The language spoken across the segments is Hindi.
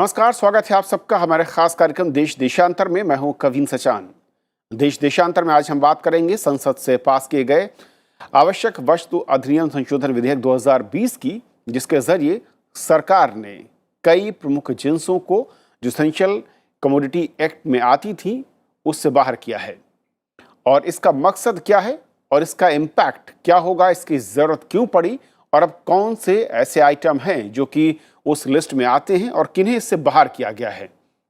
नमस्कार, स्वागत है आप सबका हमारे खास कार्यक्रम देश देशांतर में। मैं हूं कवीन सचान। देश देशांतर में आज हम बात करेंगे संसद से पास किए गए आवश्यक वस्तु अधिनियम संशोधन विधेयक 2020 की, जिसके जरिए सरकार ने कई प्रमुख जिन्सों को जो एसेंशियल कमोडिटी एक्ट में आती थी उससे बाहर किया है। और इसका मकसद क्या है और इसका इम्पैक्ट क्या होगा, इसकी ज़रूरत क्यों पड़ी और अब कौन से ऐसे आइटम हैं जो कि उस लिस्ट में आते हैं और किन्हें इससे बाहर किया गया है,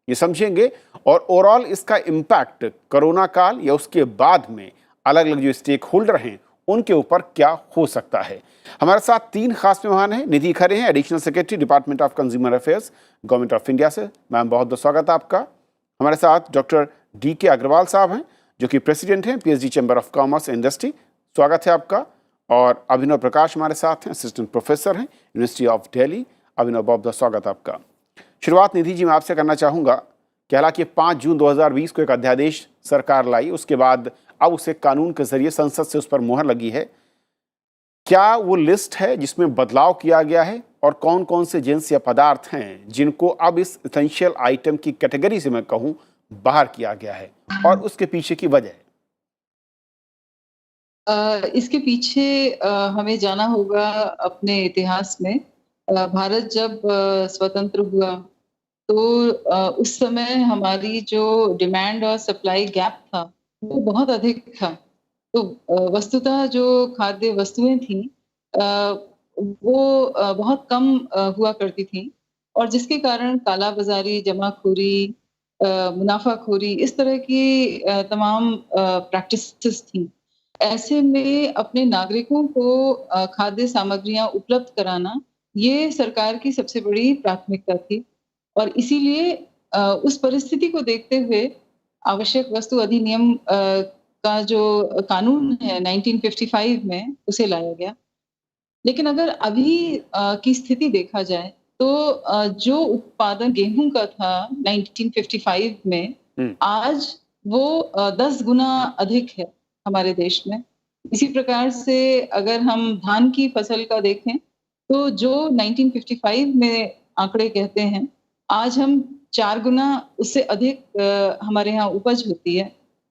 ये समझेंगे। और ओवरऑल इसका इम्पैक्ट कोरोना काल या उसके बाद में अलग अलग जो स्टेक होल्डर हैं उनके ऊपर क्या हो सकता है। हमारे साथ तीन खास मेहमान हैं। निधि खरे हैं, additional secretary, department of consumer affairs, government of India से। मैम, बहुत बहुत स्वागत है आपका। हमारे साथ डॉक्टर DK अग्रवाल साहब हैं, जो कि प्रेसिडेंट हैं PhD chamber of commerce industry, स्वागत है आपका। और अभिनव प्रकाश हमारे साथ हैं, असिस्टेंट प्रोफेसर हैं, यूनिवर्सिटी ऑफ दिल्ली। अभिनव, बहुत बहुत स्वागत आपका। शुरुआत निधि जी मैं आपसे करना चाहूँगा कि हालांकि 5 जून 2020 को एक अध्यादेश सरकार लाई, उसके बाद अब उसे कानून के जरिए संसद से उस पर मुहर लगी है। क्या वो लिस्ट है जिसमें बदलाव किया गया है और कौन कौन से जिन्स या पदार्थ हैं जिनको अब इस एसेंशियल आइटम की कैटेगरी से मैं कहूँ बाहर किया गया है, और उसके पीछे की वजह? इसके पीछे हमें जाना होगा अपने इतिहास में। भारत जब स्वतंत्र हुआ तो उस समय हमारी जो डिमांड और सप्लाई गैप था वो बहुत अधिक था। तो वस्तुतः जो खाद्य वस्तुएं थी वो बहुत कम हुआ करती थी, और जिसके कारण कालाबाजारी, जमाखोरी, मुनाफाखोरी, इस तरह की तमाम प्रैक्टिसेस थी। ऐसे में अपने नागरिकों को खाद्य सामग्रियां उपलब्ध कराना ये सरकार की सबसे बड़ी प्राथमिकता थी, और इसीलिए उस परिस्थिति को देखते हुए आवश्यक वस्तु अधिनियम का जो कानून है 1955 में उसे लाया गया। लेकिन अगर अभी की स्थिति देखा जाए तो जो उत्पादन गेहूं का था 1955 में, आज वो 10 गुना अधिक है हमारे देश में। इसी प्रकार से अगर हम धान की फसल का देखें तो जो 1955 में आंकड़े कहते हैं, आज हम 4 गुना उससे अधिक हमारे यहाँ उपज होती है।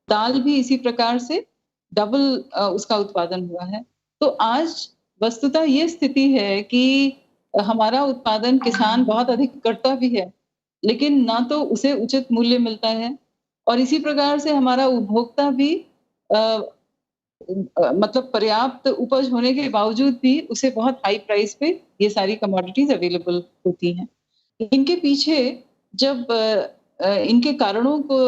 दाल भी इसी प्रकार से डबल उसका उत्पादन हुआ है। तो आज वस्तुतः ये स्थिति है कि हमारा उत्पादन किसान बहुत अधिक करता भी है, लेकिन ना तो उसे उचित मूल्य मिलता है, और इसी प्रकार से हमारा उपभोक्ता भी मतलब पर्याप्त उपज होने के बावजूद भी उसे बहुत हाई प्राइस पे ये सारी कमोडिटीज अवेलेबल होती हैं। इनके पीछे जब इनके कारणों को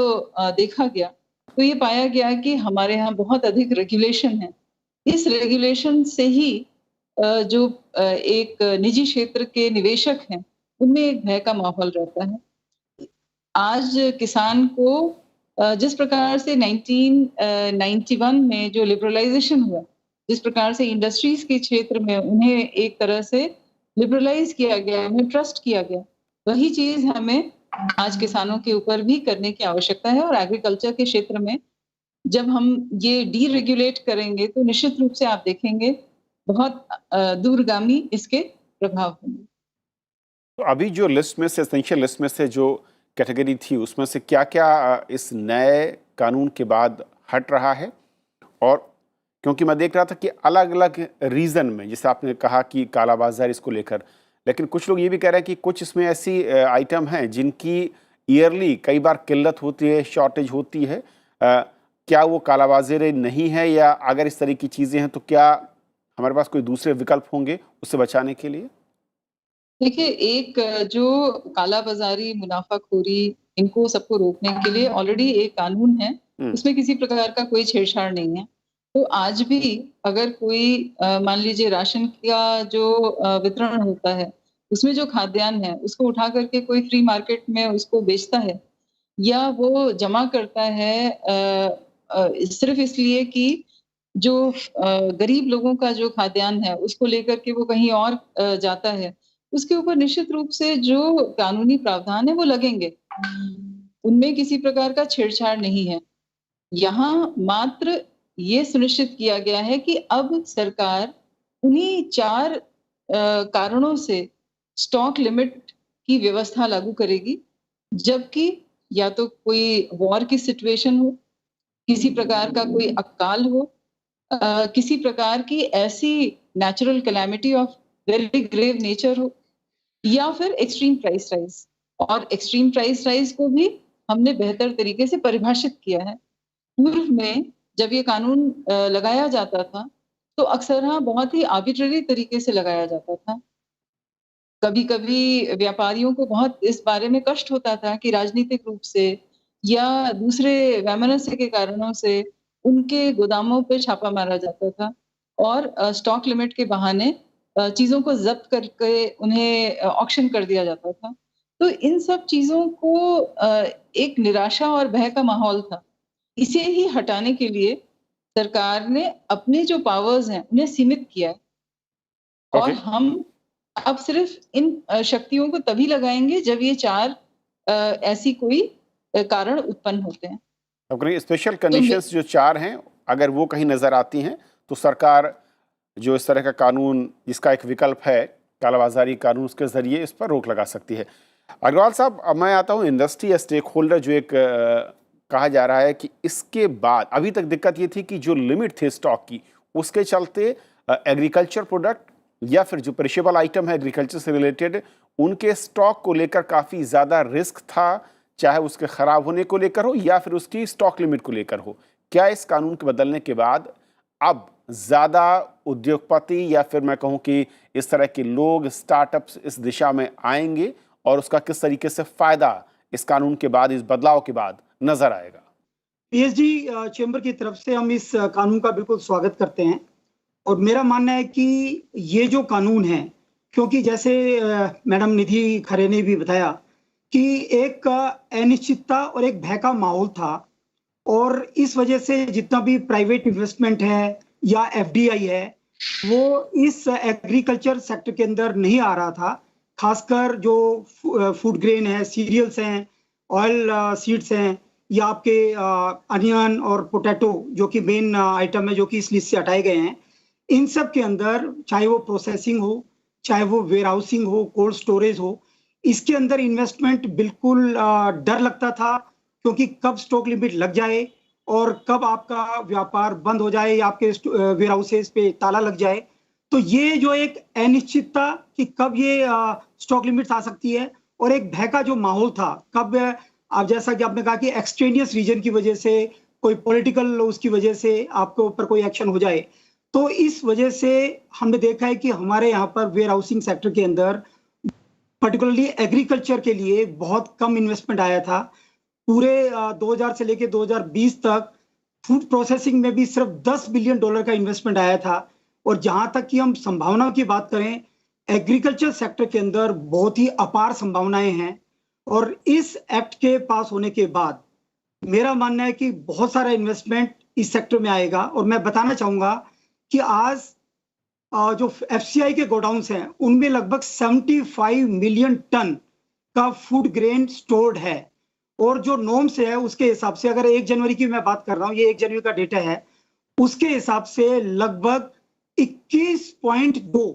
देखा गया तो ये पाया गया कि हमारे यहाँ बहुत अधिक रेगुलेशन है। इस रेगुलेशन से ही जो एक निजी क्षेत्र के निवेशक हैं उनमें एक भय का माहौल रहता है। आज किसान को जिस प्रकार से 1991 में जो लिबरलाइजेशन हुआ, जिस प्रकार से इंडस्ट्रीज के क्षेत्र में उन्हें एक तरह से लिबरलाइज किया गया, उन्हें ट्रस्ट किया गया, वही चीज हमें आज किसानों के ऊपर भी करने की आवश्यकता है। और एग्रीकल्चर के क्षेत्र में जब हम ये डीरेगुलेट करेंगे तो निश्चित रूप से आप देखेंगे बहुत दूरगामी इसके प्रभाव होंगे। तो अभी जो लिस्ट में से, एसेंशियल लिस्ट में से जो कैटेगरी थी, उसमें से क्या क्या इस नए कानून के बाद हट रहा है? और क्योंकि मैं देख रहा था कि अलग अलग रीज़न में, जैसे आपने कहा कि कालाबाजारी इसको लेकर, लेकिन कुछ लोग ये भी कह रहे हैं कि कुछ इसमें ऐसी आइटम हैं जिनकी ईयरली कई बार किल्लत होती है, शॉर्टेज होती है। क्या वो कालाबाजारी नहीं है, या अगर इस तरह की चीज़ें हैं तो क्या हमारे पास कोई दूसरे विकल्प होंगे उससे बचाने के लिए? देखिए, एक जो कालाबाजारी, मुनाफाखोरी, इनको सबको रोकने के लिए ऑलरेडी एक कानून है, उसमें किसी प्रकार का कोई छेड़छाड़ नहीं है। तो आज भी अगर कोई मान लीजिए राशन का जो वितरण होता है, उसमें जो खाद्यान्न है उसको उठा करके कोई फ्री मार्केट में उसको बेचता है, या वो जमा करता है सिर्फ इसलिए कि जो गरीब लोगों का जो खाद्यान्न है उसको लेकर के वो कहीं और जाता है, उसके ऊपर निश्चित रूप से जो कानूनी प्रावधान है वो लगेंगे। उनमें किसी प्रकार का छेड़छाड़ नहीं है। यहाँ मात्र ये सुनिश्चित किया गया है कि अब सरकार उन्हीं 4 कारणों से स्टॉक लिमिट की व्यवस्था लागू करेगी, जबकि या तो कोई वॉर की सिचुएशन हो, किसी प्रकार का कोई अकाल हो, किसी प्रकार की ऐसी natural calamity of very grave nature हो, या फिर एक्सट्रीम प्राइस राइज। और एक्सट्रीम प्राइस राइज को भी हमने बेहतर तरीके से परिभाषित किया है। पूर्व में जब ये कानून लगाया जाता था, तो अक्सर बहुत ही आर्बिट्रेरी तरीके से लगाया जाता था। कभी-कभी व्यापारियों को बहुत इस बारे में कष्ट होता था कि राजनीतिक रूप से या दूसरे वैमनस्य के कारणों से उनके गोदामों पे छापा मारा जाता था और स्टॉक लिमिट के बहाने चीज़ों को ज़ब्त करके उन्हें ऑक्शन कर दिया जाता था। तो इन सब चीज़ों को एक निराशा और भय का माहौल था। इसे ही हटाने के लिए सरकार ने अपने जो पावर्स हैं, उन्हें सीमित किया है और ओके। हम अब सिर्फ इन शक्तियों को तभी लगाएँगे जब ये 4 ऐसी कोई कारण उत्पन्न होते हैं। अगर स्पेशल तो मे कंडीशंस जो 4 हैं, अगर वो कहीं नज़र आती हैं, तो सरकार जो इस तरह का कानून जिसका एक विकल्प है, कालाबाज़ारी कानून, उसके ज़रिए इस पर रोक लगा सकती है। अग्रवाल साहब, अब मैं आता हूँ इंडस्ट्री या स्टेक होल्डर जो एक कहा जा रहा है कि इसके बाद अभी तक दिक्कत ये थी कि जो लिमिट थी स्टॉक की, उसके चलते एग्रीकल्चर प्रोडक्ट या फिर जो पेरिशेबल आइटम है एग्रीकल्चर से रिलेटेड, उनके स्टॉक को लेकर काफ़ी ज़्यादा रिस्क था, चाहे उसके ख़राब होने को लेकर हो या फिर उसकी स्टॉक लिमिट को लेकर हो। क्या इस कानून के बदलने के बाद अब ज़्यादा उद्योगपति या फिर मैं कहूँ कि इस तरह के लोग, स्टार्टअप्स इस दिशा में आएंगे और उसका किस तरीके से फ़ायदा इस कानून के बाद, इस बदलाव के बाद नज़र आएगा? पीएचडी चैम्बर की तरफ से हम इस कानून का बिल्कुल स्वागत करते हैं और मेरा मानना है कि ये जो कानून है, क्योंकि जैसे मैडम निधि खरे ने भी बताया कि एक अनिश्चितता और एक भय का माहौल था और इस वजह से जितना भी प्राइवेट इन्वेस्टमेंट है या एफडीआई है, वो इस एग्रीकल्चर सेक्टर के अंदर नहीं आ रहा था। खासकर जो फूड ग्रेन है, सीरियल्स हैं, ऑयल सीड्स हैं या आपके अनियन और पोटैटो जो कि मेन आइटम है जो कि इस लिस्ट से हटाए गए हैं, इन सब के अंदर चाहे वो प्रोसेसिंग हो, चाहे वो वेयरहाउसिंग हो, कोल्ड स्टोरेज हो, इसके अंदर इन्वेस्टमेंट बिल्कुल डर लगता था क्योंकि कब स्टॉक लिमिट लग जाए और कब आपका व्यापार बंद हो जाए या आपके वेयरहाउसेस पे ताला लग जाए। तो ये जो एक अनिश्चितता कि कब ये स्टॉक लिमिट आ सकती है और एक भय का जो माहौल था, कब आप जैसा कि आपने कहा कि एक्सट्रेनियस रीजन की वजह से, कोई पॉलिटिकल उसकी वजह से आपके ऊपर कोई एक्शन हो जाए, तो इस वजह से हमने देखा है कि हमारे यहाँ पर वेयर हाउसिंग सेक्टर के अंदर पर्टिकुलरली एग्रीकल्चर के लिए बहुत कम इन्वेस्टमेंट आया था। पूरे 2000 से लेके 2020 तक फूड प्रोसेसिंग में भी सिर्फ $10 बिलियन का इन्वेस्टमेंट आया था और जहां तक कि हम संभावनाओं की बात करें, एग्रीकल्चर सेक्टर के अंदर बहुत ही अपार संभावनाएं हैं और इस एक्ट के पास होने के बाद मेरा मानना है कि बहुत सारा इन्वेस्टमेंट इस सेक्टर में आएगा। और मैं बताना चाहूंगा कि आज जो एफसीआई के गोडाउन्स हैं उनमें लगभग 75 मिलियन टन का फूड ग्रेन स्टोर्ड है और जो नॉर्म्स है उसके हिसाब से, अगर 1 जनवरी की मैं बात कर रहा हूँ, ये 1 जनवरी का डेटा है, उसके हिसाब से लगभग 21.2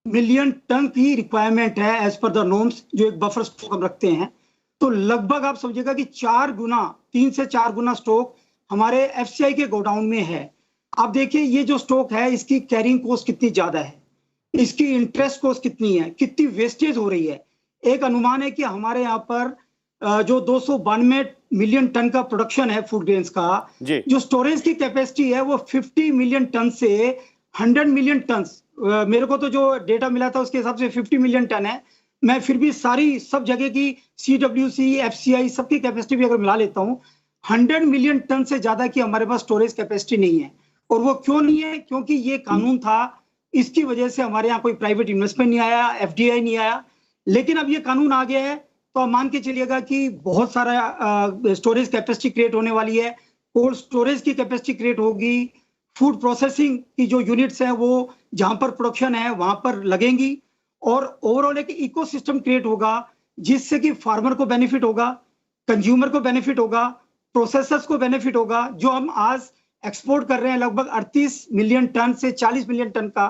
मिलियन टन की रिक्वायरमेंट है एज पर द नॉर्म्स, जो एक बफर स्टॉक हम रखते हैं। तो लगभग आप समझिएगा कि 3 से 4 गुना स्टॉक हमारे एफसीआई के गोडाउन में है। आप देखिए ये जो स्टॉक है इसकी कैरिंग कॉस्ट कितनी ज्यादा है, इसकी इंटरेस्ट कॉस्ट कितनी है, कितनी वेस्टेज हो रही है। एक अनुमान है कि हमारे यहाँ पर जो 292 मिलियन टन का प्रोडक्शन है फूड ग्रेन्स का, जो स्टोरेज की कैपेसिटी है वो 50 मिलियन टन से 100 मिलियन टन, मेरे को तो जो डेटा मिला था उसके हिसाब से 50 मिलियन टन है। मैं फिर भी सब जगह की CWC, FCI सबकी कैपेसिटी भी अगर मिला लेता हूँ, 100 मिलियन टन से ज्यादा की हमारे पास स्टोरेज कैपेसिटी नहीं है। और वो क्यों नहीं है? क्योंकि ये कानून था, इसकी वजह से हमारे यहाँ कोई प्राइवेट इन्वेस्टमेंट नहीं आया, FDI नहीं आया। लेकिन अब ये कानून आ गया है तो आप मान के चलिएगा कि बहुत सारा स्टोरेज कैपेसिटी क्रिएट होने वाली है, कोल्ड स्टोरेज की कैपेसिटी क्रिएट होगी, फूड प्रोसेसिंग की जो यूनिट्स हैं वो जहां पर प्रोडक्शन है वहां पर लगेंगी और ओवरऑल एक इकोसिस्टम क्रिएट होगा जिससे कि फार्मर को बेनिफिट होगा, कंज्यूमर को बेनिफिट होगा, प्रोसेसर्स को बेनिफिट होगा। जो हम आज एक्सपोर्ट कर रहे हैं लगभग 38 मिलियन टन से 40 मिलियन टन का,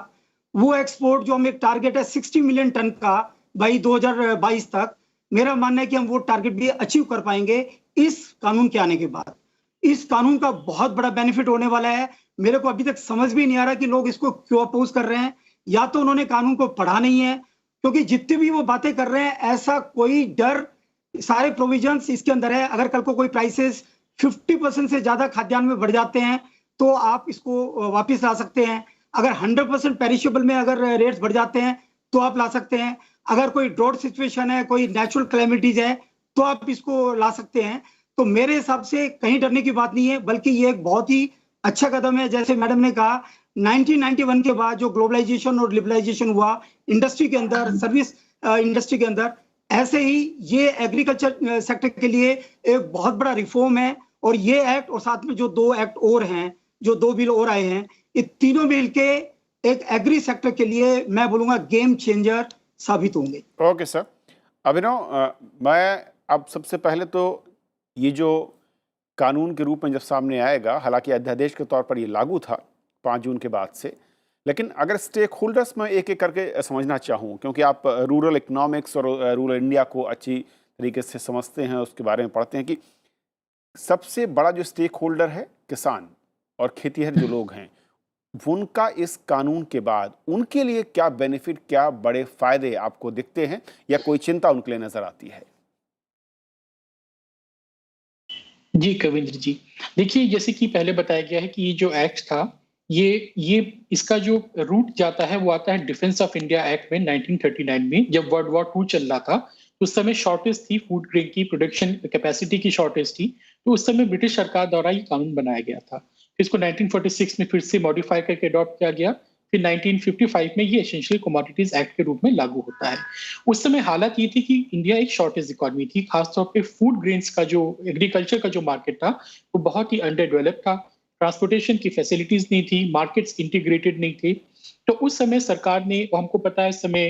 वो एक्सपोर्ट जो हम एक टारगेट है 60 मिलियन टन का, बाई 2022 तक, मेरा मानना है कि हम वो टारगेट भी अचीव कर पाएंगे इस कानून के आने के बाद। इस कानून का बहुत बड़ा बेनिफिट होने वाला है। मेरे को अभी तक समझ भी नहीं आ रहा कि लोग इसको क्यों अपोज कर रहे हैं। या तो उन्होंने कानून को पढ़ा नहीं है, क्योंकि जितनी भी वो बातें कर रहे हैं ऐसा कोई डर, सारे प्रोविजंस इसके अंदर है। अगर कल को कोई प्राइसेस 50% से ज्यादा खाद्यान्न में बढ़ जाते हैं तो आप इसको वापस ला सकते हैं। अगर 100% पेरिशेबल में अगर रेट्स बढ़ जाते हैं तो आप ला सकते हैं। अगर कोई ड्रॉट सिचुएशन है, कोई नेचुरल कैलेमिटीज है, तो आप इसको ला सकते हैं। तो मेरे हिसाब से कहीं डरने की बात नहीं है, बल्कि ये एक बहुत ही अच्छा कदम है। जैसे मैडम ने कहा, 1991 के बाद जो ग्लोबलाइजेशन और लिबरलाइजेशन हुआ इंडस्ट्री के अंदर, सर्विस इंडस्ट्री के अंदर, ऐसे ही ये एग्रीकल्चर सेक्टर के लिए एक बहुत बड़ा रिफॉर्म है। और ये एक्ट और साथ में जो 2 एक्ट और हैं, जो 2 बिल और आए हैं, ये तीनों मिल के एक एग्री सेक्टर के लिए मैं बोलूंगा गेम चेंजर साबित होंगे। Okay sir. अभिनव, मैं अब सबसे पहले तो ये जो कानून के रूप में जब सामने आएगा, हालांकि अध्यादेश के तौर पर ये लागू था 5 जून के बाद से, लेकिन अगर स्टेक होल्डर्स में एक एक करके समझना चाहूँ, क्योंकि आप रूरल इकोनॉमिक्स और रूरल इंडिया को अच्छी तरीके से समझते हैं, उसके बारे में पढ़ते हैं, कि सबसे बड़ा जो स्टेक होल्डर है किसान और खेतीहर जो लोग हैं, उनका इस कानून के बाद उनके लिए क्या बेनिफिट, क्या बड़े फायदे आपको दिखते हैं या कोई चिंता उनके लिए नजर आती है? जी कविंद्र जी, देखिए जैसे कि पहले बताया गया है कि ये जो एक्ट था, ये इसका जो रूट जाता है वो आता है डिफेंस ऑफ इंडिया एक्ट में 1939 में, जब वर्ल्ड वॉर 2 चल रहा था। तो उस समय शॉर्टेज थी, फूड ग्रेन की प्रोडक्शन कैपेसिटी की शॉर्टेज थी। तो उस समय ब्रिटिश सरकार द्वारा ये कानून बनाया गया था। फिर इसको 1946 में फिर से मॉडिफाई करके अडॉप्ट किया गया। फिर 1955 में ये एसेंशियल कमोडिटीज एक्ट के रूप में लागू होता है। उस समय हालत ये थी कि इंडिया एक शॉर्टेज इकोनॉमी थी, खासतौर पे फूड ग्रेन्स का जो एग्रीकल्चर का जो मार्केट था वो बहुत ही अंडर डेवलप था। ट्रांसपोर्टेशन की फैसिलिटीज नहीं थी, मार्केट्स इंटीग्रेटेड नहीं थे। तो उस समय सरकार ने, हमको पता है इस समय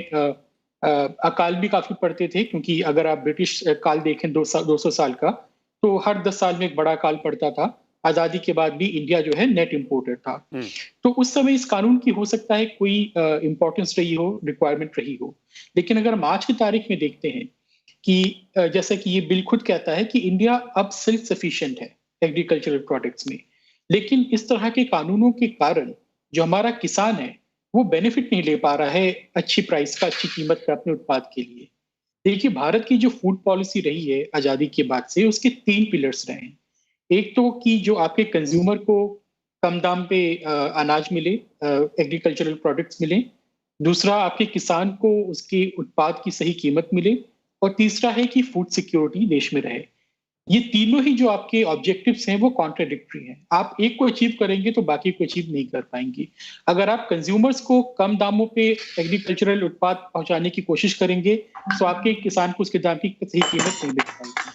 अकाल भी काफी पड़ते थे, क्योंकि अगर आप ब्रिटिश काल देखें 200 साल का, तो हर 10 साल में एक बड़ा काल पड़ता था। आजादी के बाद भी इंडिया जो है नेट इंपोर्टर था। तो उस समय इस कानून की हो सकता है कोई इंपॉर्टेंस रही हो, रिक्वायरमेंट रही हो। लेकिन अगर हम आज की तारीख में देखते हैं कि जैसा कि ये बिल खुद कहता है कि इंडिया अब सेल्फ सफिशिएंट है एग्रीकल्चरल प्रोडक्ट्स में, लेकिन इस तरह के कानूनों के कारण जो हमारा किसान है वो बेनिफिट नहीं ले पा रहा है अच्छी प्राइस का, अच्छी कीमत का अपने उत्पाद के लिए। देखिए, भारत की जो फूड पॉलिसी रही है आजादी के बाद से, उसके 3 पिलर्स रहे हैं। एक तो कि जो आपके कंज्यूमर को कम दाम पे अनाज मिले, एग्रीकल्चरल प्रोडक्ट्स मिले। दूसरा, आपके किसान को उसके उत्पाद की सही कीमत मिले। और तीसरा है कि फूड सिक्योरिटी देश में रहे। ये तीनों ही जो आपके ऑब्जेक्टिव्स हैं वो कॉन्ट्राडिक्टरी हैं। आप एक को अचीव करेंगे तो बाकी को अचीव नहीं कर पाएंगे। अगर आप कंज्यूमर्स को कम दामों पे एग्रीकल्चरल उत्पाद पहुंचाने की कोशिश करेंगे तो आपके किसान को उसके दाम की सही कीमत नहीं मिल पाएगी।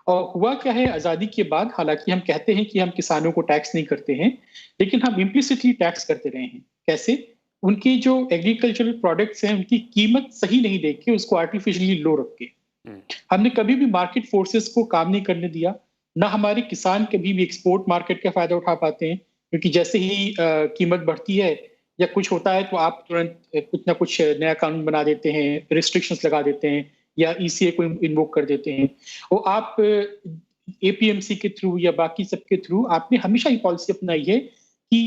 और हुआ क्या है आजादी के बाद, हालांकि हम कहते हैं कि हम किसानों को टैक्स नहीं करते हैं, लेकिन हम इम्प्लिसिटली टैक्स करते रहे हैं। कैसे? उनकी जो एग्रीकल्चरल प्रोडक्ट्स हैं उनकी कीमत सही नहीं देख के उसको आर्टिफिशियली लो रख के हमने कभी भी मार्केट फोर्सेस को काम नहीं करने दिया। ना हमारे किसान कभी भी एक्सपोर्ट मार्केट का फायदा उठा पाते हैं, क्योंकि जैसे ही कीमत बढ़ती है या कुछ होता है तो आप तुरंत कुछ ना कुछ नया कानून बना देते हैं, रिस्ट्रिक्शंस लगा देते हैं या ईसीए को इन्वोक कर देते हैं। और आप एपीएमसी के थ्रू या बाकी सबके थ्रू आपने हमेशा ही पॉलिसी अपनाई है कि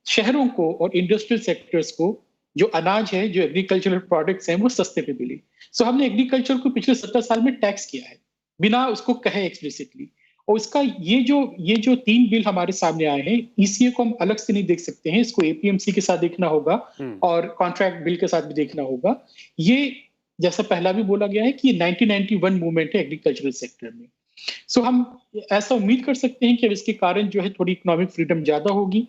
शहरों को और इंडस्ट्रियल सेक्टर्स को जो अनाज है, जो एग्रीकल्चरल प्रोडक्ट्स हैं, वो सस्ते पे मिले। सो हमने एग्रीकल्चर को पिछले 70 साल में टैक्स किया है बिना उसको कहे एक्सप्लिसिटली। और इसका ये जो 3 बिल हमारे सामने आए हैं, ईसीए को हम अलग से नहीं देख सकते हैं, इसको एपीएमसी के साथ देखना होगा और कॉन्ट्रैक्ट बिल के साथ भी देखना होगा। ये जैसा पहला भी बोला गया है कि 1991 मूवमेंट है एग्रीकल्चरल सेक्टर में। सो हम ऐसा उम्मीद कर सकते हैं कि अब इसके कारण जो है थोड़ी इकोनॉमिक फ्रीडम ज्यादा होगी,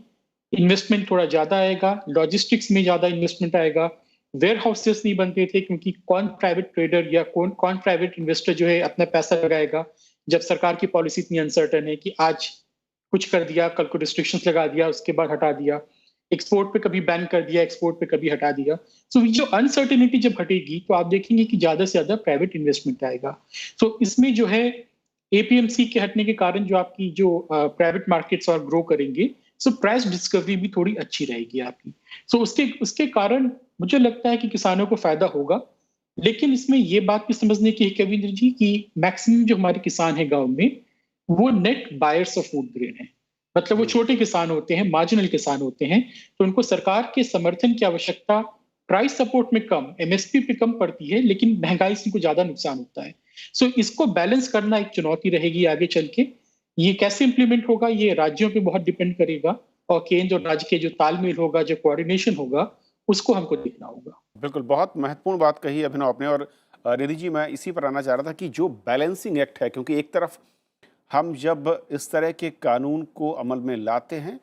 इन्वेस्टमेंट थोड़ा ज्यादा आएगा, लॉजिस्टिक्स में ज्यादा इन्वेस्टमेंट आएगा। वेयर हाउसेस नहीं बनते थे, क्योंकि कौन प्राइवेट ट्रेडर या कौन प्राइवेट इन्वेस्टर जो है अपना पैसा लगाएगा जब सरकार की पॉलिसी इतनी अनसर्टन है कि आज कुछ कर दिया, कल को रिस्ट्रिक्शंस लगा दिया, उसके बाद हटा दिया, एक्सपोर्ट पे कभी बैन कर दिया, एक्सपोर्ट पे कभी हटा दिया। सो जो अनसर्टेनिटी जब हटेगी तो आप देखेंगे कि ज्यादा से ज्यादा प्राइवेट इन्वेस्टमेंट आएगा। सो इसमें जो है एपीएमसी के हटने के कारण जो आपकी जो प्राइवेट मार्केट्स और ग्रो करेंगे, सो प्राइस डिस्कवरी भी थोड़ी अच्छी रहेगी आपकी। सो उसके कारण मुझे लगता है कि किसानों को फायदा होगा। लेकिन इसमें ये बात भी समझने की है कविंद्र जी कि मैक्सिमम जो हमारे किसान हैं गांव में वो net buyers of food grain है, मतलब वो छोटे किसान होते हैं, मार्जिनल किसान होते हैं, तो उनको सरकार के समर्थन की आवश्यकता प्राइस सपोर्ट में कम, एमएसपी पे कम पड़ती है, लेकिन महंगाई से इनको ज्यादा नुकसान होता है। सो इसको बैलेंस करना एक चुनौती रहेगी आगे चल के। ये कैसे इंप्लीमेंट होगा ये राज्यों पे बहुत डिपेंड करेगा, और केंद्र और राज्य के जो तालमेल होगा, जो कोऑर्डिनेशन होगा, उसको हमको देखना होगा। बिल्कुल, बहुत महत्वपूर्ण बात कही अभिनव आपने। और रिधि जी, मैं इसी पर आना चाह रहा था कि जो बैलेंसिंग एक्ट है, क्योंकि एक तरफ हम जब इस तरह के कानून को अमल में लाते हैं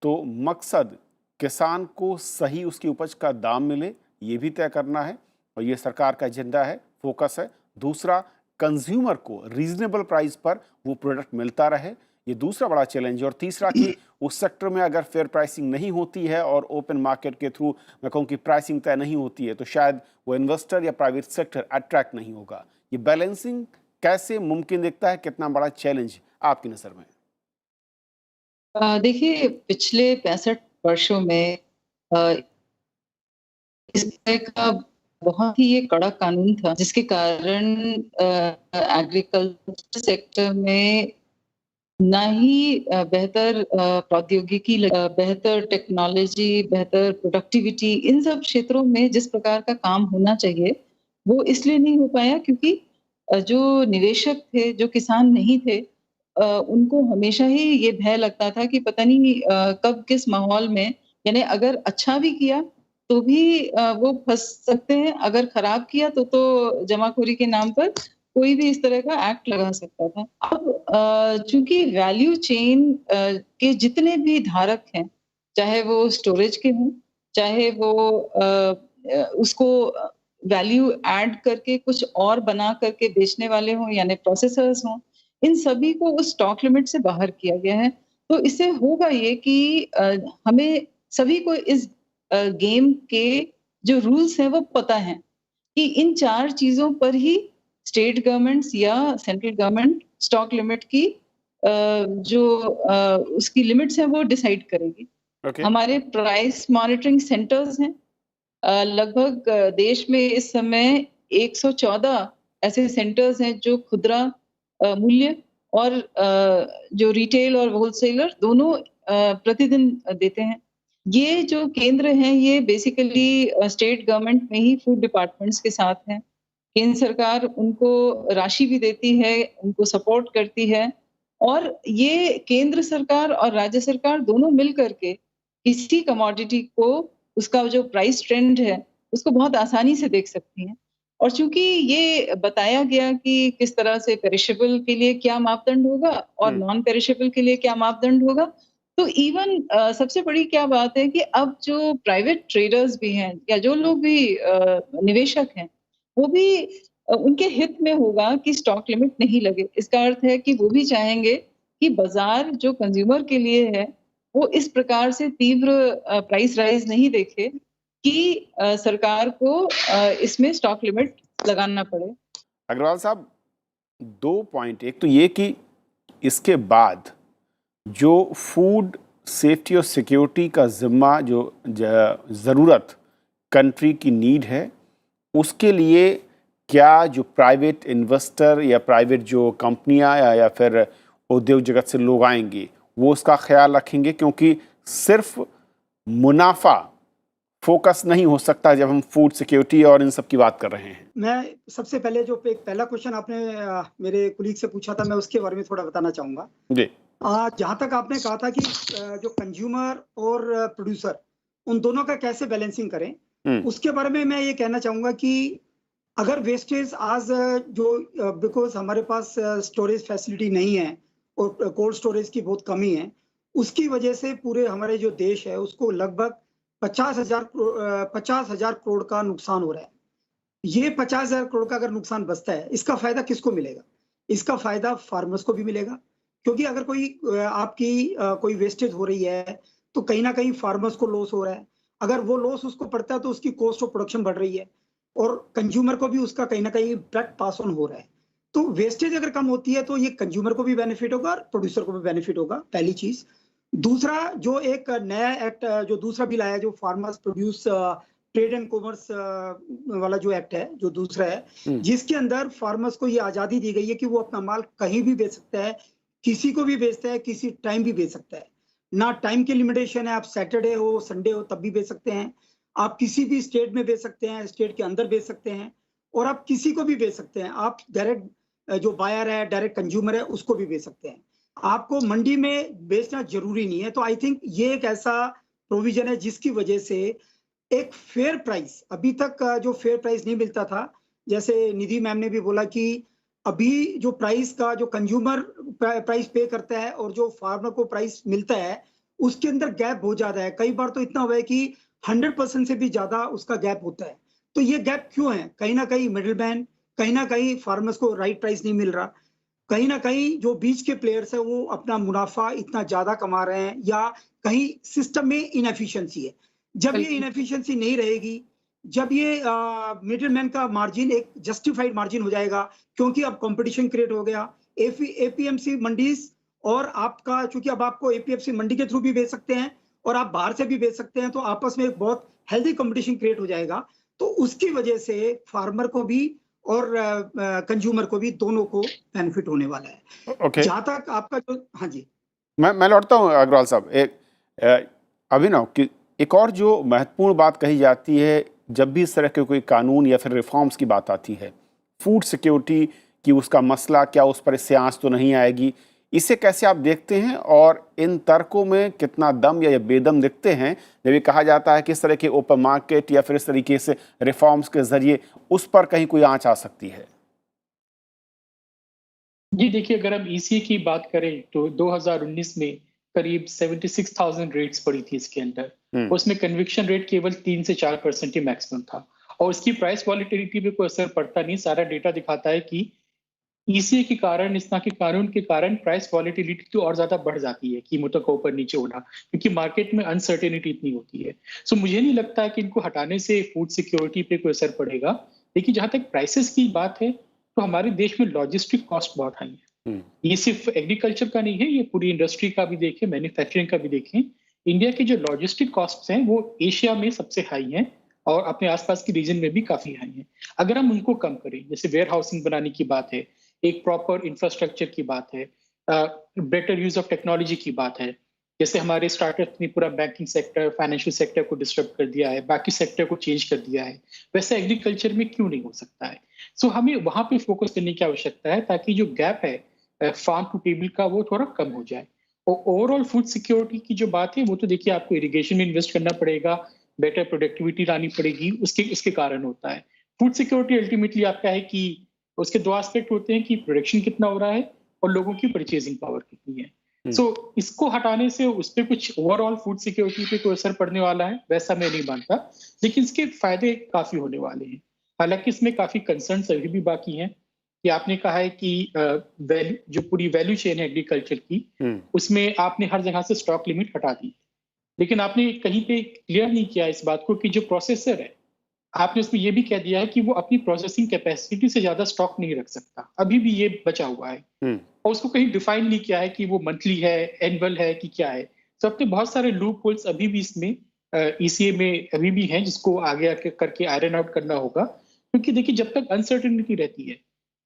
तो मकसद किसान को सही उसकी उपज का दाम मिले, ये भी तय करना है, और ये सरकार का एजेंडा है, फोकस है। दूसरा, कंज्यूमर को रीजनेबल प्राइस पर वो प्रोडक्ट मिलता रहे, ये दूसरा बड़ा चैलेंज है। और तीसरा कि उस सेक्टर में अगर फेयर प्राइसिंग नहीं होती है और ओपन मार्केट के थ्रू मैं कहूँ कि प्राइसिंग तय नहीं होती है, तो शायद वो इन्वेस्टर या प्राइवेट सेक्टर अट्रैक्ट नहीं होगा। ये बैलेंसिंग कैसे मुमकिन दिखता है, कितना बड़ा चैलेंज आपकी नज़र में? देखिए, पिछले 65 वर्षों में इस तरह का बहुत ही ये कड़क कानून था, जिसके कारण एग्रीकल्चर सेक्टर में ना ही बेहतर प्रौद्योगिकी, बेहतर टेक्नोलॉजी, बेहतर प्रोडक्टिविटी, इन सब क्षेत्रों में जिस प्रकार का काम होना चाहिए, वो इसलिए नहीं हो पाया क्योंकि जो निवेशक थे, जो किसान नहीं थे, उनको हमेशा ही ये भय लगता था कि पता नहीं कब किस माहौल में, यानी अगर अच्छा भी किया तो भी वो फंस सकते हैं, अगर खराब किया तो जमाखोरी के नाम पर कोई भी इस तरह का एक्ट लगा सकता था। अब चूंकि वैल्यू चेन के जितने भी धारक हैं, चाहे वो स्टोरेज के हों, चाहे वो उसको वैल्यू ऐड करके कुछ और बना करके बेचने वाले हों, यानी प्रोसेसर्स हों, इन सभी को उस स्टॉक लिमिट से बाहर किया गया है। तो इससे होगा ये कि हमें सभी को इस गेम के जो रूल्स हैं वो पता है कि इन 4 चीजों पर ही स्टेट गवर्नमेंट्स या सेंट्रल गवर्नमेंट स्टॉक लिमिट की जो उसकी लिमिट्स हैं वो डिसाइड करेगी। हमारे प्राइस मॉनिटरिंग सेंटर्स हैं, लगभग देश में इस समय 114 ऐसे सेंटर्स हैं जो खुदरा मूल्य और जो रिटेल और होलसेलर दोनों प्रतिदिन देते हैं। ये जो केंद्र हैं ये बेसिकली स्टेट गवर्नमेंट में ही फूड डिपार्टमेंट्स के साथ हैं। केंद्र सरकार उनको राशि भी देती है, उनको सपोर्ट करती है, और ये केंद्र सरकार और राज्य सरकार दोनों मिल करके किसी कमोडिटी को, उसका जो प्राइस ट्रेंड है उसको बहुत आसानी से देख सकती हैं। और चूंकि ये बताया गया कि किस तरह से पेरिशेबल के लिए क्या मापदंड होगा और नॉन पेरिशेबल के लिए क्या मापदंड होगा, तो इवन सबसे बड़ी क्या बात है कि अब जो प्राइवेट ट्रेडर्स भी हैं या जो लोग भी निवेशक हैं, वो भी उनके हित में होगा कि स्टॉक लिमिट नहीं लगे। इसका अर्थ है कि वो भी चाहेंगे कि बाजार जो कंज्यूमर के लिए है वो इस प्रकार से तीव्र प्राइस राइज नहीं देखे कि सरकार को इसमें स्टॉक लिमिट लगाना पड़े। अग्रवाल साहब, 2 पॉइंट, एक तो ये कि इसके बाद जो फूड सेफ्टी और सिक्योरिटी का जिम्मा, जो ज़रूरत कंट्री की नीड है, उसके लिए क्या जो प्राइवेट इन्वेस्टर या प्राइवेट जो कंपनियां या फिर उद्योग जगत से लोग आएंगे वो उसका ख्याल रखेंगे? क्योंकि सिर्फ मुनाफा फोकस नहीं हो सकता जब हम फूड सिक्योरिटी और इन सब की बात कर रहे हैं। मैं सबसे पहले जो एक पहला क्वेश्चन आपने मेरे कुलीग से पूछा था, मैं उसके बारे में थोड़ा बताना चाहूँगा जी। जहाँ तक आपने कहा था कि जो कंज्यूमर और प्रोड्यूसर उन दोनों का कैसे बैलेंसिंग करें, उसके बारे में मैं ये कहना चाहूँगा कि अगर वेस्टेज आज जो बिकॉज हमारे पास स्टोरेज फैसिलिटी नहीं है और कोल्ड स्टोरेज की बहुत कमी है, उसकी वजह से पूरे हमारे जो देश है उसको लगभग 50,000 करोड़ का नुकसान हो रहा है। ये 50,000 करोड़ का अगर नुकसान बचता है, इसका फायदा किसको मिलेगा? इसका फायदा फार्मर्स को भी मिलेगा, क्योंकि अगर कोई आपकी कोई वेस्टेज हो रही है तो कहीं ना कहीं फार्मर्स को लॉस हो रहा है। अगर वो लॉस उसको पड़ता है तो उसकी कॉस्ट ऑफ प्रोडक्शन बढ़ रही है और कंज्यूमर को भी उसका कहीं ना कहीं इम्पैक्ट पास ऑन हो रहा है। तो वेस्टेज अगर कम होती है तो ये कंज्यूमर को भी बेनिफिट होगा और प्रोड्यूसर को भी बेनिफिट होगा, पहली चीज। दूसरा, जो एक नया एक्ट जो दूसरा बिल आया जो farmers produce trade and commerce वाला जो एक्ट है, जो दूसरा है, जिसके अंदर फार्मर्स को ये आजादी दी गई है कि वो अपना माल कहीं भी बेच सकता है, किसी को भी बेचता है, किसी टाइम भी बेच सकता है। ना टाइम की लिमिटेशन है, आप सैटरडे हो, संडे हो, तब भी बेच सकते हैं। आप किसी भी स्टेट में बेच सकते हैं, स्टेट के अंदर बेच सकते हैं, और आप किसी को भी बेच सकते हैं। आप डायरेक्ट जो बायर है, डायरेक्ट कंज्यूमर है, उसको भी बेच सकते हैं। आपको मंडी में बेचना जरूरी नहीं है। तो आई थिंक ये एक ऐसा प्रोविजन है जिसकी वजह से एक फेयर प्राइस, अभी तक जो फेयर प्राइस नहीं मिलता था, जैसे निधि मैम ने भी बोला कि अभी जो प्राइस का जो कंज्यूमर प्राइस पे करता है और जो फार्मर को प्राइस मिलता है, उसके अंदर गैप बहुत ज्यादा है। कई बार तो इतना हुआ है कि 100% से भी ज्यादा उसका गैप होता है। तो ये गैप क्यों है? कहीं ना कहीं मिडिलमैन, कहीं ना कहीं फार्मर्स को राइट प्राइस नहीं मिल रहा, कहीं ना कहीं जो बीच के प्लेयर्स है वो अपना मुनाफा इतना ज्यादा कमा रहे हैं, या कहीं सिस्टम में इनएफिशिएंसी है। जब ये इनएफिशिएंसी नहीं रहेगी, जब ये मिडिलमैन का मार्जिन एक जस्टिफाइड मार्जिन हो जाएगा, क्योंकि अब कंपटीशन क्रिएट हो गया एपीएमसी मंडीज, और आपका चूंकि अब आपको एपीएमसी मंडी के थ्रू भी बेच सकते हैं और आप बाहर से भी बेच सकते हैं, तो आपस में एक बहुत हेल्दी कंपटीशन क्रिएट हो जाएगा। तो उसकी वजह से फार्मर को भी और कंज्यूमर को भी, दोनों को बेनिफिट होने वाला है। ओके, जहां तक आपका जो, हाँ जी, मैं लौटता हूँ अग्रवाल साहब। अभिनव की एक और जो महत्वपूर्ण बात कही जाती है जब भी इस तरह के कोई कानून या फिर रिफॉर्म्स की बात आती है, फूड सिक्योरिटी की, उसका मसला क्या, उस पर इससे आंच तो नहीं आएगी, इसे कैसे आप देखते हैं? और इन तर्कों में कितना दम या बेदम दिखते हैं जब ये कहा जाता है कि इस तरह के ओपन मार्केट या फिर इस तरीके से रिफॉर्म्स के जरिए उस पर कहीं कोई आंच आ सकती है? जी देखिए, अगर हम ईसीए की बात करें तो 2019 में करीब 76,000 रेट्स पड़ी थी इसके अंदर। उसमें कन्विक्शन रेट केवल 3 से 4% ही मैक्सिमम था, और इसकी प्राइस वॉलिटिलिटी पे कोई असर पड़ता नहीं। सारा डेटा दिखाता है कि ईसीए के कारण, इस तरह के कानून के कारण प्राइस वॉलिटिलिटी तो और ज्यादा बढ़ जाती है, कीमतों का ऊपर नीचे होना, क्योंकि मार्केट में अनसर्टेनिटी इतनी होती है। सो मुझे नहीं लगता है कि इनको हटाने से फूड सिक्योरिटी पे कोई असर पड़ेगा। लेकिन जहां तक प्राइसेस की बात है, तो हमारे देश में लॉजिस्टिक कॉस्ट बहुत हाई है। ये सिर्फ एग्रीकल्चर का नहीं है, ये पूरी इंडस्ट्री का भी देखें, मैन्युफैक्चरिंग का भी देखें। इंडिया की जो लॉजिस्टिक कॉस्ट हैं वो एशिया में सबसे हाई हैं, और अपने आसपास की रीजन में भी काफी हाई हैं। अगर हम उनको कम करें, जैसे वेयर हाउसिंग बनाने की बात है, एक प्रॉपर इंफ्रास्ट्रक्चर की बात है, बेटर यूज ऑफ टेक्नोलॉजी की बात है, जैसे हमारे स्टार्टअप ने पूरा बैंकिंग सेक्टर, फाइनेंशियल सेक्टर को डिस्टर्ब कर दिया है, बाकी सेक्टर को चेंज कर दिया है, वैसे एग्रीकल्चर में क्यों नहीं हो सकता है? सो हमें वहां पे फोकस करने की आवश्यकता है, ताकि जो गैप है फार्म टू टेबल का वो थोड़ा कम हो जाए। और ओवरऑल फूड सिक्योरिटी की जो बात है, वो तो देखिए आपको इरिगेशन में इन्वेस्ट करना पड़ेगा, बेटर प्रोडक्टिविटी लानी पड़ेगी, उसके कारण होता है। फूड सिक्योरिटी अल्टीमेटली आपका है कि उसके दो एस्पेक्ट होते हैं कि प्रोडक्शन कितना हो रहा है और लोगों की परचेजिंग पावर कितनी है। सो इसको हटाने से उस पर कुछ ओवरऑल फूड सिक्योरिटी पे कोई असर पड़ने वाला है वैसा मैं नहीं मानता, लेकिन इसके फायदे काफी होने वाले हैं। हालांकि इसमें काफी कंसर्न अभी भी बाकी हैं, कि आपने कहा है कि वैल्यू, जो पूरी वैल्यू चेन है एग्रीकल्चर की, उसमें आपने हर जगह से स्टॉक लिमिट हटा दी, लेकिन आपने कहीं पे क्लियर नहीं किया इस बात को कि जो प्रोसेसर है, आपने उसमें ये भी कह दिया है कि वो अपनी प्रोसेसिंग कैपेसिटी से ज्यादा स्टॉक नहीं रख सकता, अभी भी ये बचा हुआ है। और उसको कहीं डिफाइन नहीं किया है कि वो मंथली है, एनुअल है, कि क्या है। तो अपने बहुत सारे लूप होल्स अभी भी इसमें ईसीए में अभी भी हैं, जिसको आगे आके करके आयरन आउट करना होगा। क्योंकि देखिए, जब तक अनसर्टेनिटी रहती है,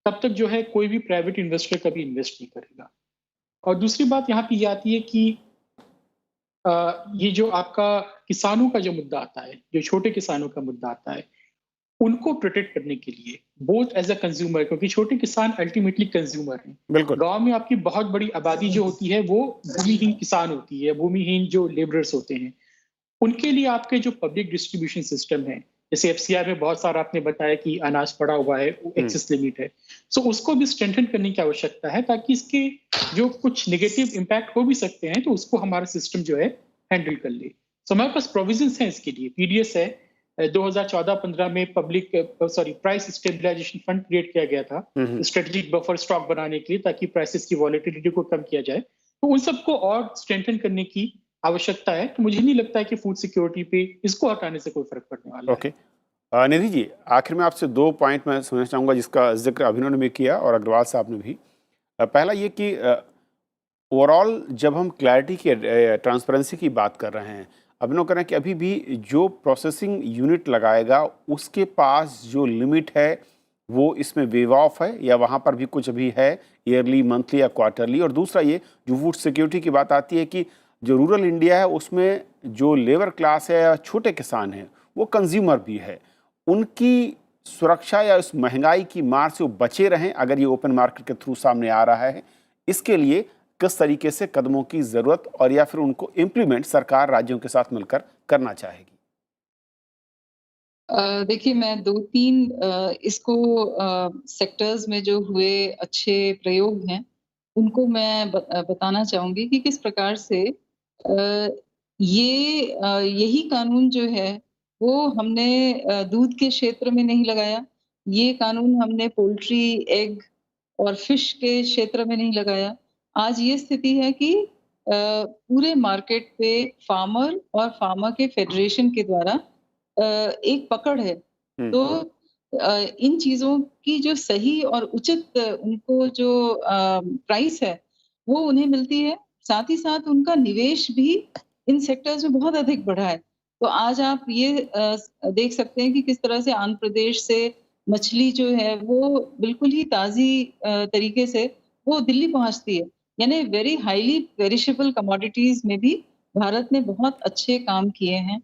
तब तक जो है कोई भी प्राइवेट इन्वेस्टर कभी इन्वेस्ट नहीं करेगा। और दूसरी बात यहाँ पे ये आती है कि ये जो आपका किसानों का जो मुद्दा आता है, जो छोटे किसानों का मुद्दा आता है, उनको प्रोटेक्ट करने के लिए, बोथ एज अ कंज्यूमर, क्योंकि छोटे किसान अल्टीमेटली कंज्यूमर हैं। बिल्कुल। गांव में आपकी बहुत बड़ी आबादी जो होती है वो भूमिहीन किसान होती है, भूमिहीन जो लेबरर्स होते हैं। उनके लिए आपके जो पब्लिक डिस्ट्रीब्यूशन सिस्टम है, जैसे एफसीआई में बहुत सारा आपने बताया कि अनाज पड़ा हुआ है, एक्सेस लिमिट है, सो उसको भी स्ट्रेंथन करने की आवश्यकता है, ताकि इसके जो कुछ नेगेटिव इम्पैक्ट हो भी सकते हैं, तो उसको हमारा सिस्टम जो है हैंडल कर ले। सो हमारे पास प्रोविजंस हैं इसके लिए। पीडीएस है, 2014-15 में प्राइस स्टेबलाइजेशन फंड क्रिएट किया गया था स्ट्रेटेजिक बफर स्टॉक बनाने के लिए, ताकि प्राइसेस की वॉलेटिलिटी को कम किया जाए। तो उन सबको और स्ट्रेंथन करने की आवश्यकता है। तो मुझे नहीं लगता है कि फूड सिक्योरिटी पे इसको हटाने से कोई फर्क पड़ने वाला है। ओके, निधि जी, आखिर में आपसे 2 पॉइंट मैं समझना चाहूँगा, जिसका जिक्र अभिनव ने भी किया और अग्रवाल साहब ने भी। पहला ये कि ओवरऑल जब हम क्लैरिटी की, ट्रांसपेरेंसी की बात कर रहे हैं, अभिनव करें कि अभी भी जो प्रोसेसिंग यूनिट लगाएगा उसके पास जो लिमिट है वो इसमें वेव ऑफ है, या वहाँ पर भी कुछ अभी है ईयरली, मंथली या क्वार्टरली? और दूसरा ये जो फूड सिक्योरिटी की बात आती है कि जो रूरल इंडिया है उसमें जो लेबर क्लास है या छोटे किसान हैं वो कंज्यूमर भी है, उनकी सुरक्षा या उस महंगाई की मार से वो बचे रहें अगर ये ओपन मार्केट के थ्रू सामने आ रहा है, इसके लिए किस तरीके से कदमों की ज़रूरत और या फिर उनको इम्प्लीमेंट सरकार राज्यों के साथ मिलकर करना चाहेगी? देखिए, मैं 2-3 इसको सेक्टर्स में जो हुए अच्छे प्रयोग हैं, उनको मैं बताना चाहूँगी कि किस प्रकार से यही कानून जो है, वो हमने दूध के क्षेत्र में नहीं लगाया। ये कानून हमने पोल्ट्री, एग और फिश के क्षेत्र में नहीं लगाया। आज ये स्थिति है कि पूरे मार्केट पे फार्मर और फार्मर के फेडरेशन के द्वारा एक पकड़ है। तो इन चीज़ों की जो सही और उचित उनको जो प्राइस है, वो उन्हें मिलती है। साथ ही साथ उनका निवेश भी इन सेक्टर्स में बहुत अधिक बढ़ा है। तो आज आप ये देख सकते हैं कि किस तरह से आंध्र प्रदेश से मछली जो है वो बिल्कुल ही ताज़ी तरीके से वो दिल्ली पहुँचती है। यानी वेरी हाइली पेरिशेबल कमोडिटीज़ में भी भारत ने बहुत अच्छे काम किए हैं।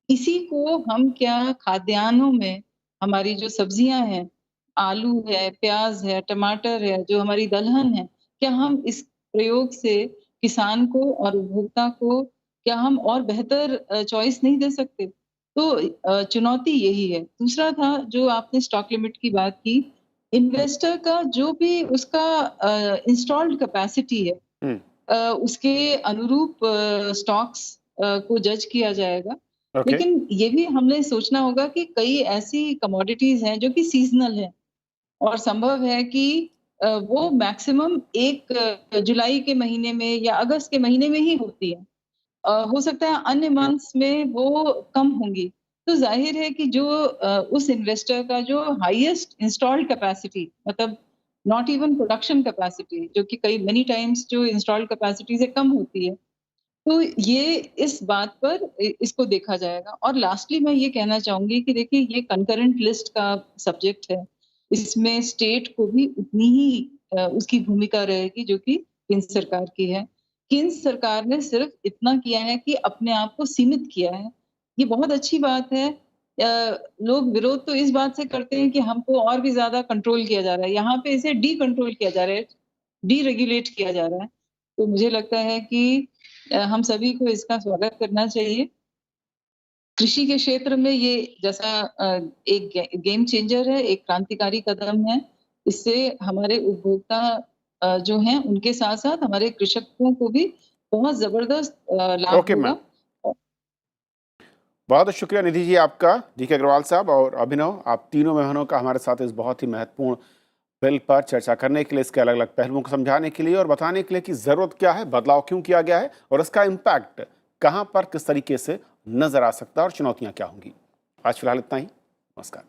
इसी को हम क्या खाद्यान्नों में हमारी जो सब्जियाँ हैं, आलू है, प्याज़ है, टमाटर है, जो हमारी दलहन है, क्या हम इस प्रयोग से किसान को और उपभोक्ता को क्या हम और बेहतर चॉइस नहीं दे सकते? तो चुनौती यही है। दूसरा था जो आपने स्टॉक लिमिट की बात की, इन्वेस्टर का जो भी उसका इंस्टॉल्ड कैपेसिटी है, हुँ, उसके अनुरूप स्टॉक्स को जज किया जाएगा। ओके। लेकिन ये भी हमने सोचना होगा कि कई ऐसी कमोडिटीज़ हैं जो कि सीज़नल हैं और संभव है कि वो मैक्सिमम 1 जुलाई के महीने में या अगस्त के महीने में ही होती है। हो सकता है अन्य मंथ्स में वो कम होंगी। तो ज़ाहिर है कि जो उस इन्वेस्टर का जो हाईएस्ट इंस्टॉल्ड कैपेसिटी मतलब नॉट इवन प्रोडक्शन कैपेसिटी जो कि कई मेनी टाइम्स जो इंस्टॉल्ड कैपेसिटी से कम होती है। तो ये इस बात पर इसको देखा जाएगा और लास्टली मैं ये कहना चाहूँगी कि देखिए ये कंकरेंट लिस्ट का सब्जेक्ट है। इसमें स्टेट को भी उतनी ही उसकी भूमिका रहेगी जो कि केंद्र सरकार की है। केंद्र सरकार ने सिर्फ इतना किया है कि अपने आप को सीमित किया है। ये बहुत अच्छी बात है। लोग विरोध तो इस बात से करते हैं कि हमको और भी ज़्यादा कंट्रोल किया जा रहा है। यहाँ पे इसे डी कंट्रोल किया जा रहा है, डीरेगुलेट किया जा रहा है। तो मुझे लगता है कि हम सभी को इसका स्वागत करना चाहिए। कृषि के क्षेत्र में ये जैसा एक गेम चेंजर है, एक क्रांतिकारी कदम है। इससे हमारे उपभोक्ता जो हैं उनके साथ-साथ हमारे कृषकों को भी बहुत ज़बरदस्त लाभ ओके होगा। मैम। बहुत शुक्रिया निधि जी आपका, डीके अग्रवाल साहब और अभिनव, आप तीनों मेहमानों का हमारे साथ इस बहुत ही महत्वपूर्ण बिल पर चर्चा करने के लिए, इसके अलग अलग पहलुओं को समझाने के लिए और बताने के लिए कि ज़रूरत क्या है, बदलाव क्यों किया गया है और इसका इम्पैक्ट कहाँ पर किस तरीके से नज़र आ सकता है और चुनौतियाँ क्या होंगी। आज फिलहाल इतना ही। नमस्कार।